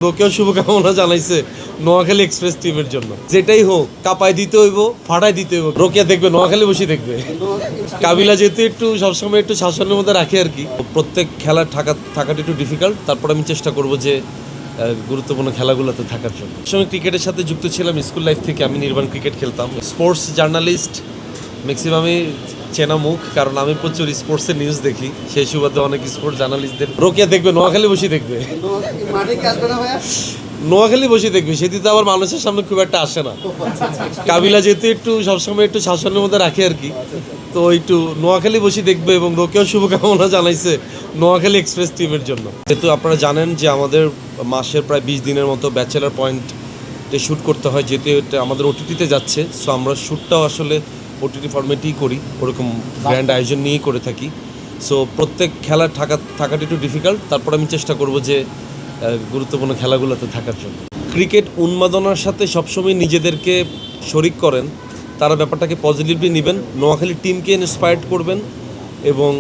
লোকেও শুভকামনা জানাইছে নোয়াখালী এক্সপ্রেস টিমের জন্য। যেটাই হোক কাপায় দিতে হইব, ফাটাই দিতে হইব। রোকিয়া দেখবে, নোয়াখালী বসে দেখবে। কাবিলা যেহেতু একটু সবসময় একটু শাসনের মধ্যে রাখে আর কি, প্রত্যেক খেলার থাকাটা একটু ডিফিকাল্ট। তারপর আমি চেষ্টা করব যে গুরুত্বপূর্ণ খেলাগুলোতে থাকার জন্য। সময় ক্রিকেটের সাথে যুক্ত ছিলাম স্কুল লাইফ থেকে। আমি নির্বাণ ক্রিকেট খেলতাম। স্পোর্টস জার্নালিস্ট ম্যাক্সিমামই চেনা মুখ, কারণ আমি প্রচুর স্পোর্টসের নিউজ দেখি। সেই সুবাদে অনেক স্পোর্টস জার্নালিস্টদের। রোকিয়া দেখবে, নোয়াখালী বসে দেখবে। নোয়াখালী বসে দেখবে, সেদিন তো আবার মানুষের সামনে খুব একটা আসে না। কাবিলা যেহেতু একটু সবসময় একটু শাসনের মধ্যে রাখে আর কি, তো একটু নোয়াখালী বসে দেখবে। এবং রোকেও শুভকামনা জানাইছে নোয়াখালী এক্সপ্রেস টিমের জন্য। যেহেতু আপনারা জানেন যে আমাদের মাসের প্রায় 20 দিনের মতো ব্যাচেলার পয়েন্টে শ্যুট করতে হয়, যেহেতু এটা আমাদের ওটিটিতে যাচ্ছে। সো আমরা শ্যুটটাও আসলে ওটিটি ফরম্যাটেই করি, ওরকম গ্র্যান্ড আয়োজন নিয়েই করে থাকি। সো প্রত্যেক খেলার থাকাটা একটু ডিফিকাল্ট। তারপর আমি চেষ্টা করব যে গুরুত্বপূর্ণ খেলাগুলোতে থাকার জন্য। ক্রিকেট উন্মাদনার সাথে সবসময় নিজেদেরকে শরিক করেন, তারা ব্যাপারটাকে পজিটিভলি নেবেন, নোয়াখালী টিমকে ইন্সপায়ার্ড করবেন। এবং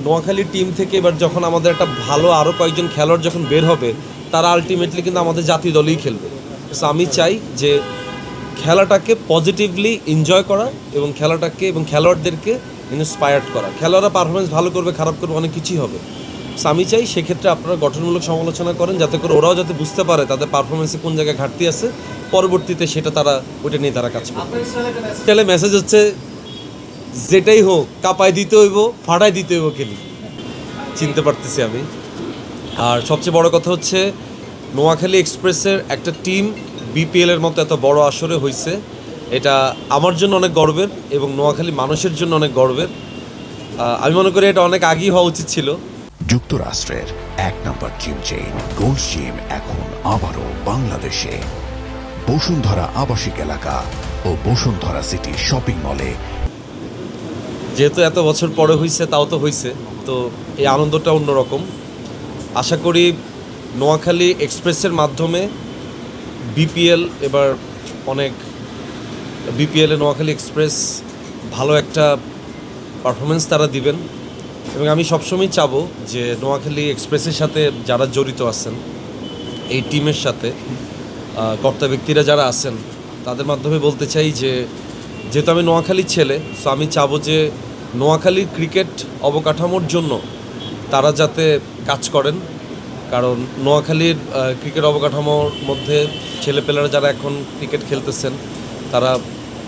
নোয়াখালী টিম থেকে এবার যখন আমাদের একটা ভালো আরও কয়েকজন খেলোয়াড় যখন বের হবে, তারা আলটিমেটলি কিন্তু আমাদের জাতীয় দলেই খেলবে। সো আমি চাই যে খেলাটাকে পজিটিভলি এনজয় করা এবং খেলাটাকে এবং খেলোয়াড়দেরকে ইন্সপায়ার্ড করা। খেলোয়াড়রা পারফরমেন্স ভালো করবে, খারাপ করবে, অনেক কিছুই হবে। সো আমি চাই সেক্ষেত্রে আপনারা গঠনমূলক সমালোচনা করেন, যাতে করে ওরাও যাতে বুঝতে পারে তাদের পারফরমেন্সে কোন জায়গায় ঘাটতি আছে, পরবর্তীতে সেটা তারা ওইটা নিয়ে তারা কাজ করবে। তাহলে মেসেজ হচ্ছে, যেটাই হোক কাপায় দিতে হইব, ফাটাই দিতে হইব খেলি। চিনতে পারতেছি আমি। আর সবচেয়ে বড় কথা হচ্ছে, নোয়াখালী এক্সপ্রেসের একটা টিম বিপিএলের মতো এত বড় আসরে হয়েছে, এটা আমার জন্য অনেক গর্বের এবং নোয়াখালী মানুষের জন্য অনেক গর্বের। আমি মনে করি এটা অনেক আগেই হওয়া উচিত ছিল। যুক্তরাষ্ট্রের 1 নম্বর জিম চেইন গোল্ড জিম এখন আবারও বাংলাদেশে। বসুন্ধরা আবাসিক এলাকা ও বসুন্ধরা সিটি শপিং মলে। যেহেতু এত বছর পরে হয়েছে, তাও তো হয়েছে, তো এই আনন্দটা অন্যরকম। আশা করি নোয়াখালী এক্সপ্রেসের মাধ্যমে বিপিএল এবার অনেক, বিপিএলে নোয়াখালী এক্সপ্রেস ভালো একটা পারফরমেন্স তারা দিবেন। এবং আমি সবসময় চাবো যে নোয়াখালী এক্সপ্রেসের সাথে যারা জড়িত আছেন, এই টিমের সাথে কর্তা ব্যক্তিরা যারা আছেন, তাদের মাধ্যমে বলতে চাই যে যেহেতু আমি নোয়াখালীর ছেলে, সো আমি চাবো যে নোয়াখালীর ক্রিকেট অবকাঠামোর জন্য তারা যাতে কাজ করেন। কারণ নোয়াখালীর ক্রিকেট অবকাঠামোর মধ্যে ছেলেপেলেরা যারা এখন ক্রিকেট খেলতেছেন, তারা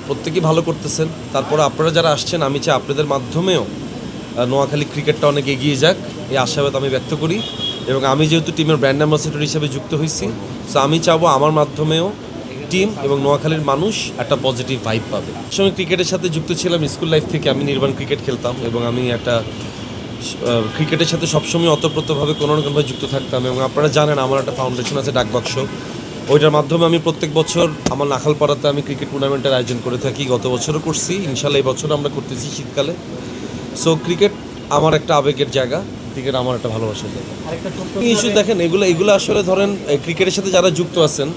প্রত্যেকেই ভালো করতেছেন। তারপরে আপনারা যারা আসছেন, আমি চাই আপনাদের মাধ্যমেও নোয়াখালী ক্রিকেটটা অনেক এগিয়ে যাক, এই আশাবাদ আমি ব্যক্ত করি। এবং আমি যেহেতু টিমের ব্র্যান্ড অ্যাম্বাসেডর হিসেবে যুক্ত হয়েছি, সো আমি চাবো আমার মাধ্যমেও টিম এবং নোয়াখালীর মানুষ একটা পজিটিভ ভাইব পাবে। সময় ক্রিকেটের সাথে যুক্ত ছিলাম স্কুল লাইফ থেকে। আমি নির্বাণ ক্রিকেট খেলতাম এবং আমি একটা ক্রিকেটের সাথে সবসময় অতপ্রতভাবে কোনো না কোনোভাবে যুক্ত থাকতাম। এবং আপনারা জানেন আমার একটা ফাউন্ডেশন আছে, ডাকবাক্স। ওইটার মাধ্যমে আমি প্রত্যেক বছর আমার নাখালপাড়াতে আমি ক্রিকেট টুর্নামেন্টের আয়োজন করে থাকি। গত বছরও করছি, ইনশাল্লাহ এই বছর আমরা করতেছি শীতকালে। সো ক্রিকেট আমার একটা আবেগের জায়গা, ক্রিকেট আমার একটা ভালোবাসার জায়গা। ইস্যু দেখেন, এগুলো আসলে ধরেন ক্রিকেটের সাথে যারা যুক্ত আছেন,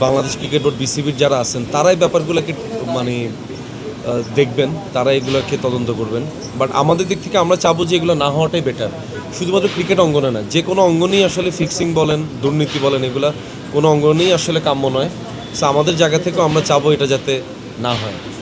বাংলাদেশ ক্রিকেট বোর্ড বিসিবির যারা আছেন, তারাই ব্যাপারগুলোকে মানে দেখবেন, তারা এগুলোকে তদন্ত করবেন। বাট আমাদের দিক থেকে আমরা চাবো যে এগুলো না হওয়াটাই বেটার। শুধুমাত্র ক্রিকেট অঙ্গনে না, যে কোনো অঙ্গনেই আসলে ফিক্সিং বলেন, দুর্নীতি বলেন, এগুলা কোনো অঙ্গনেই আসলে কাম্য নয়। সো আমাদের জায়গা থেকেও আমরা চাবো এটা যাতে না হয়।